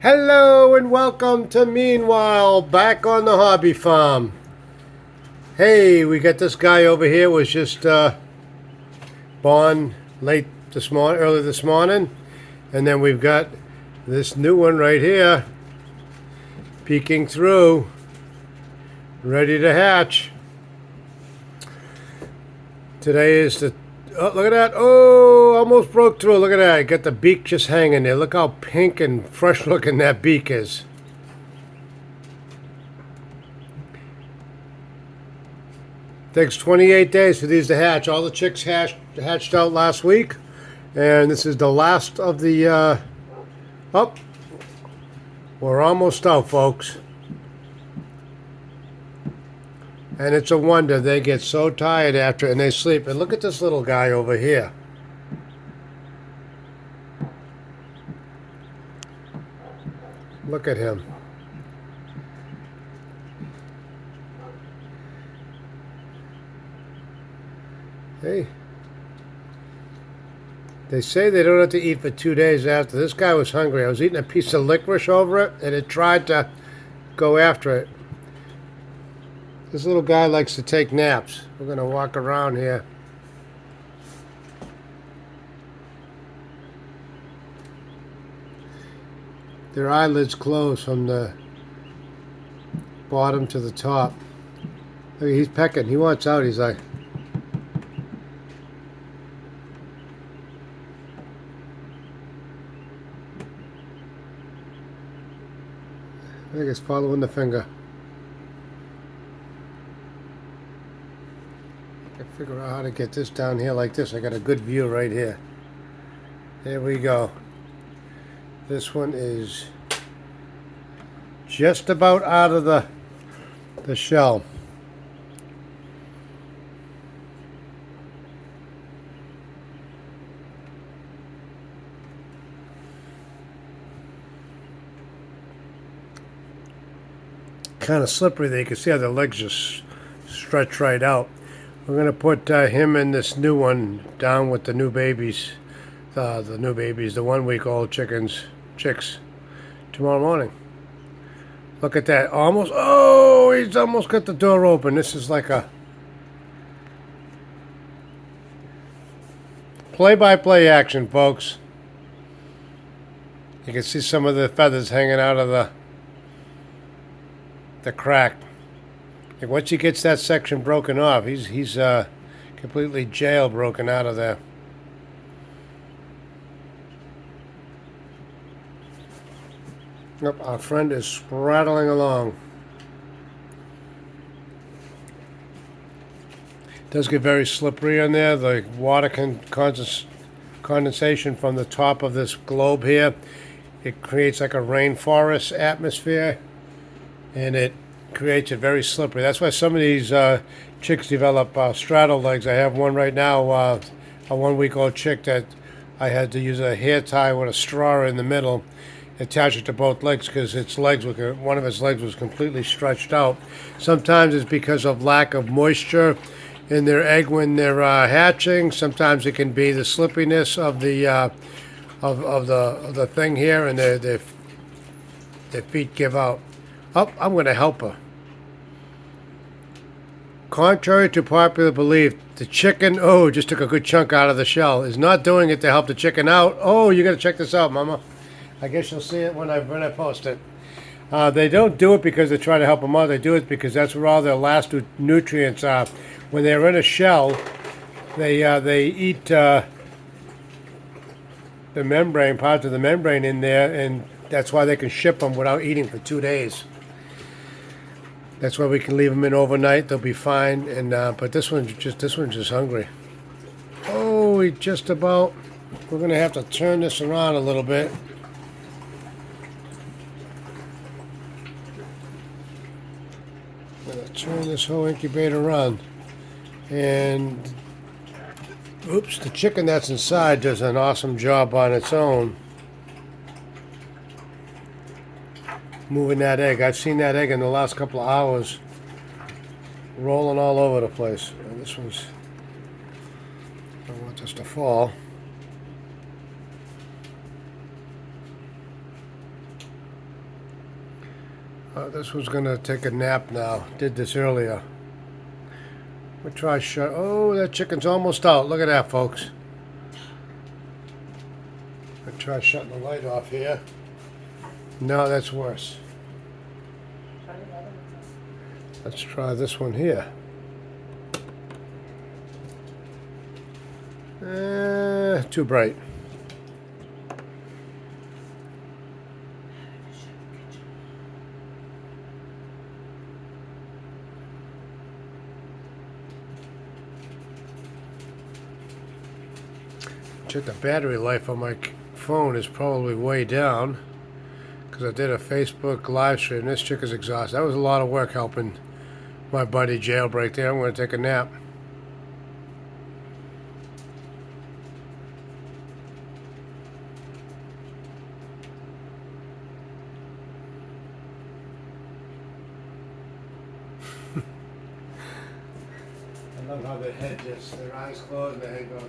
Hello and welcome to Meanwhile back on the hobby farm. Hey, we got this guy over here was just born early this morning, and then we've got this new one right here peeking through, ready to hatch. Today is the look at that! Oh, almost broke through. Look at that! Got the beak just hanging there. Look how pink and fresh looking that beak is. Takes 28 days for these to hatch. All the chicks hatched out last week, and this is the last of the. Oh, we're almost out, folks. And it's a wonder they get so tired after and they sleep. And look at this little guy over here. Look at him. Hey. They say they don't have to eat for 2 days after. This guy was hungry. I was eating a piece of licorice over it, and it tried to go after it. This little guy likes to take naps. We're going to walk around here. Their eyelids close from the bottom to the top. Look, he's pecking. He wants out. He's like... I think it's following the finger. I figure out how to get this down here like this. I got a good view right here. There we go. This one is just about out of the shell. Kind of slippery there. You can see how the legs just stretch right out. We're going to put him and this new one down with the new babies. The 1-week-old chicks tomorrow morning. Look at that. Almost. Oh, he's almost got the door open. This is like a play-by-play action, folks. You can see some of the feathers hanging out of the crack. And once he gets that section broken off, he's completely jailbroken out of there. Yep, our friend is sprattling along. It does get very slippery on there. The water condensation from the top of this globe here, it creates like a rainforest atmosphere, and it creates it very slippery. That's why some of these chicks develop straddle legs. I have one right now, a 1-week-old chick that I had to use a hair tie with a straw in the middle, attach it to both legs because one of its legs was completely stretched out. Sometimes it's because of lack of moisture in their egg when they're hatching. Sometimes it can be the slippiness of the thing here, and their feet give out. Oh, I'm going to help her. Contrary to popular belief, the chicken, just took a good chunk out of the shell, is not doing it to help the chicken out. Oh, you got to check this out, Mama. I guess you'll see it when I post it. They don't do it because they try to help them out. They do it because that's where all their last nutrients are. When they're in a shell, they eat the membrane, parts of the membrane in there, and that's why they can ship them without eating for 2 days. That's why we can leave them in overnight. They'll be fine. And but this one's just hungry. Oh, he just about. We're gonna have to turn this around a little bit. I'm gonna turn this whole incubator on, and oops, the chicken that's inside does an awesome job on its own. Moving that egg. I've seen that egg in the last couple of hours rolling all over the place. And this one's, I don't want this to fall. This one's gonna take a nap now. Did this earlier. We'll try shut. Oh, that chicken's almost out. Look at that, folks. I'll try shutting the light off here. No, that's worse. Let's try this one here. Too bright. Check the battery life on my phone is probably way down because I did a Facebook live stream. This chick is exhausted. That was a lot of work helping my buddy jailbreak there. I'm going to take a nap. I love how their head just, their eyes closed and their head goes.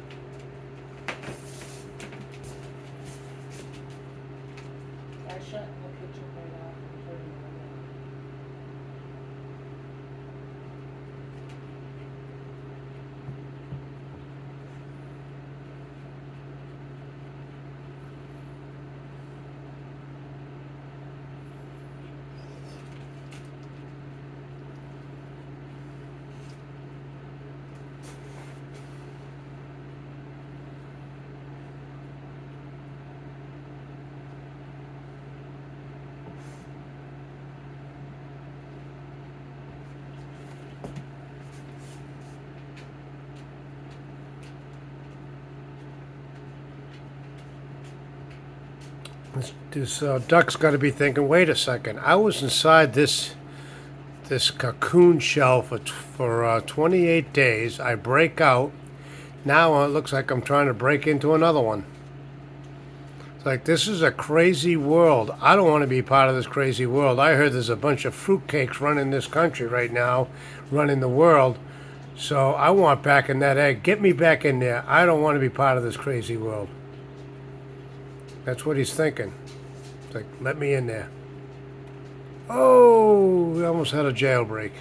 Shut the kitchen right off and turn it on. This duck's got to be thinking, wait a second, I was inside this cocoon shell for 28 days. I break out. Now it looks like I'm trying to break into another one. It's like, this is a crazy world. I don't want to be part of this crazy world. I heard there's a bunch of fruitcakes running this country right now, running the world. So I want back in that egg. Get me back in there. I don't want to be part of this crazy world. That's what he's thinking. It's like, let me in there. Oh, we almost had a jailbreak.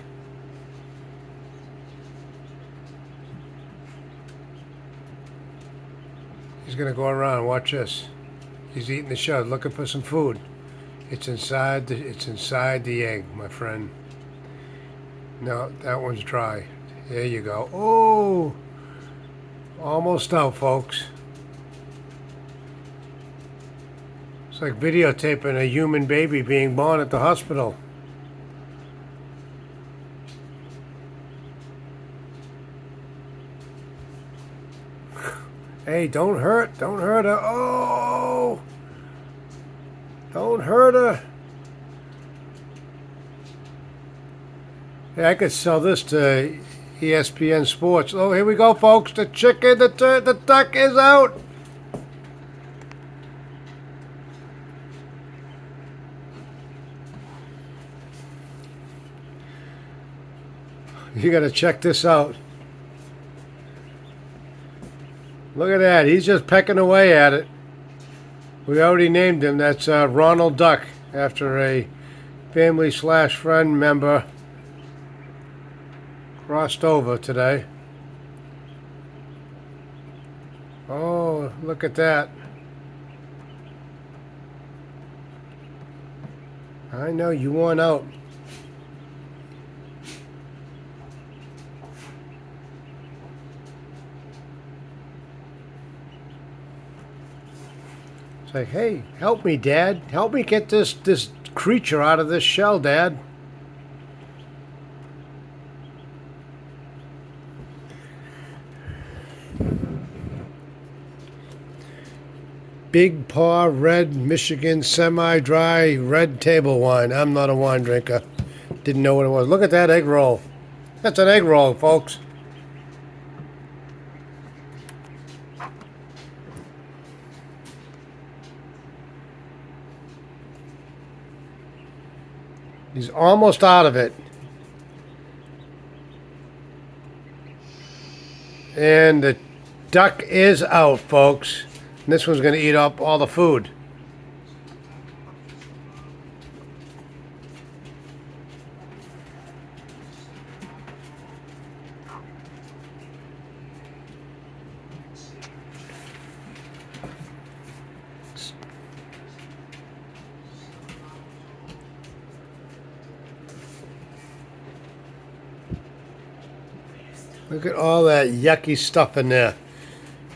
He's gonna go around. Watch this. He's eating the shell, looking for some food. It's inside the egg, my friend. No, that one's dry. There you go. Oh, almost out, folks. It's like videotaping a human baby being born at the hospital. Hey, don't hurt her. Oh, don't hurt her. Yeah, I could sell this to ESPN Sports. Oh, here we go, folks. The chicken, the duck is out. You got to check this out. Look at that. He's just pecking away at it. We already named him. That's Ronald Duck, after a family/friend member crossed over today. Oh, look at that. I know you want out. It's like, hey, help me, Dad. Help me get this creature out of this shell, Dad. Big Paw Red Michigan Semi-Dry Red Table Wine. I'm not a wine drinker. Didn't know what it was. Look at that egg roll. That's an egg roll, folks. He's almost out of it. And the duck is out, folks. And this one's going to eat up all the food. Look at all that yucky stuff in there.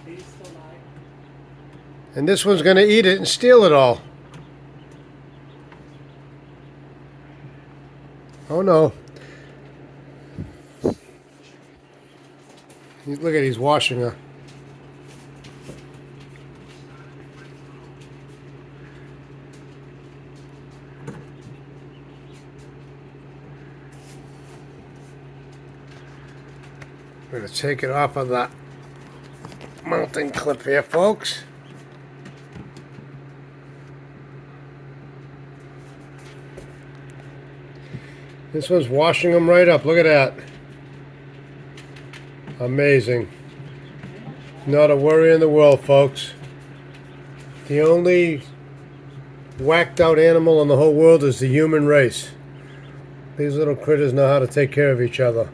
He's still alive. And this one's going to eat it and steal it all. Oh no. Look at, he's washing her. We're going to take it off of that mounting clip here, folks. This one's washing them right up. Look at that. Amazing. Not a worry in the world, folks. The only whacked out animal in the whole world is the human race. These little critters know how to take care of each other.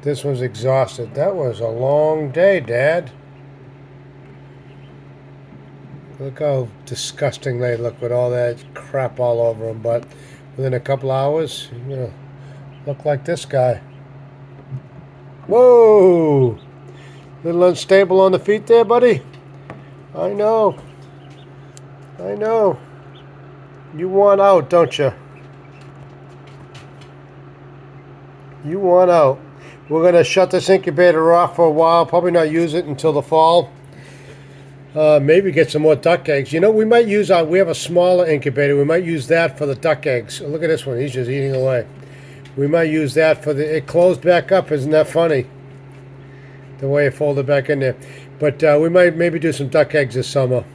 This one's exhausted. That was a long day, Dad. Look how disgusting they look with all that crap all over them. But within a couple hours, you're going to look like this guy. Whoa! Little unstable on the feet there, buddy. I know. I know. You want out, don't you? You want out. We're going to shut this incubator off for a while. Probably not use it until the fall. Maybe get some more duck eggs. You know, we might use we have a smaller incubator. We might use that for the duck eggs. Look at this one. He's just eating away. We might use that for it closed back up. Isn't that funny? The way it folded back in there. But we might maybe do some duck eggs this summer.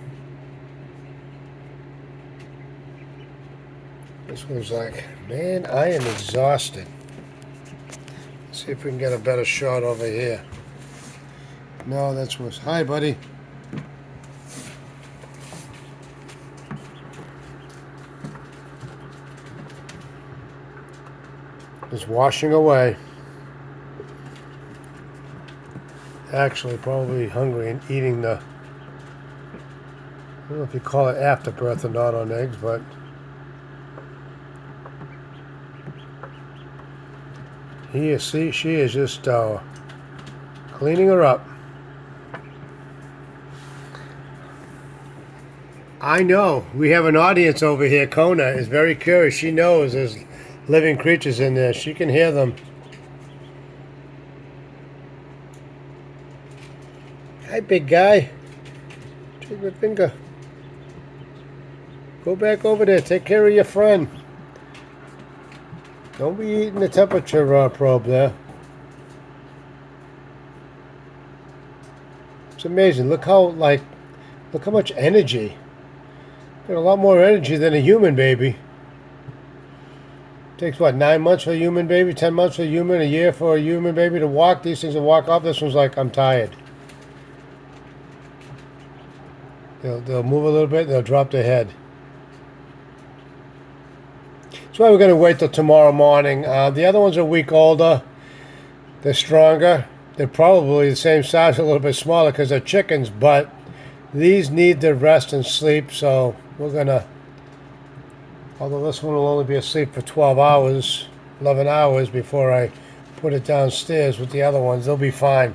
This one's like, man, I am exhausted. See if we can get a better shot over here. No, that's worse. Hi, buddy. Just washing away. Actually, probably hungry and eating the, I don't know if you call it afterbirth or not on eggs, but she is just cleaning her up. I know. We have an audience over here. Kona is very curious. She knows there's living creatures in there. She can hear them. Hi, big guy. Take my finger. Go back over there. Take care of your friend. Don't be eating the temperature probe there. It's amazing. Look how much energy. Got a lot more energy than a human baby. Takes what, 9 months for a human baby, 10 months for a human, a year for a human baby to walk. These things will walk off. This one's like, I'm tired. They'll move a little bit and they'll drop their head. That's why we're going to wait till tomorrow morning. The other ones are a week older. They're stronger. They're probably the same size, a little bit smaller because they're chickens, but these need their rest and sleep, so we're going to, although this one will only be asleep for 12 hours, 11 hours before I put it downstairs with the other ones. They'll be fine.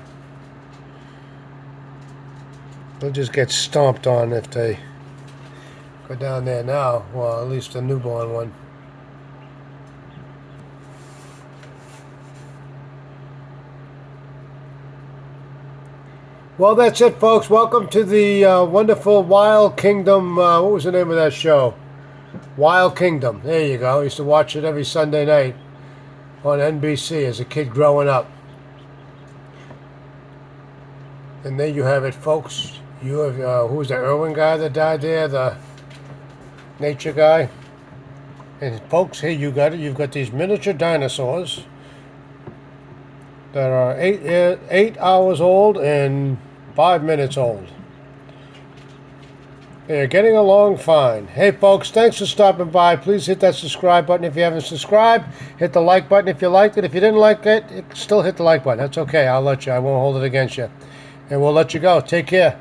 They'll just get stomped on if they go down there now. Well, at least the newborn one. Well, that's it, folks. Welcome to the wonderful Wild Kingdom. What was the name of that show? Wild Kingdom. There you go. I used to watch it every Sunday night on NBC as a kid growing up. And there you have it, folks. You have, who was the Irwin guy that died there? The nature guy. And folks, here you got it. You've got these miniature dinosaurs that are 8 hours old and 5 minutes old. They're getting along fine. Hey folks, thanks for stopping by. Please hit that subscribe button if you haven't subscribed. Hit the like button if you liked it. If you didn't like it, still hit the like button. That's okay. I'll let you. I won't hold it against you. And we'll let you go. Take care.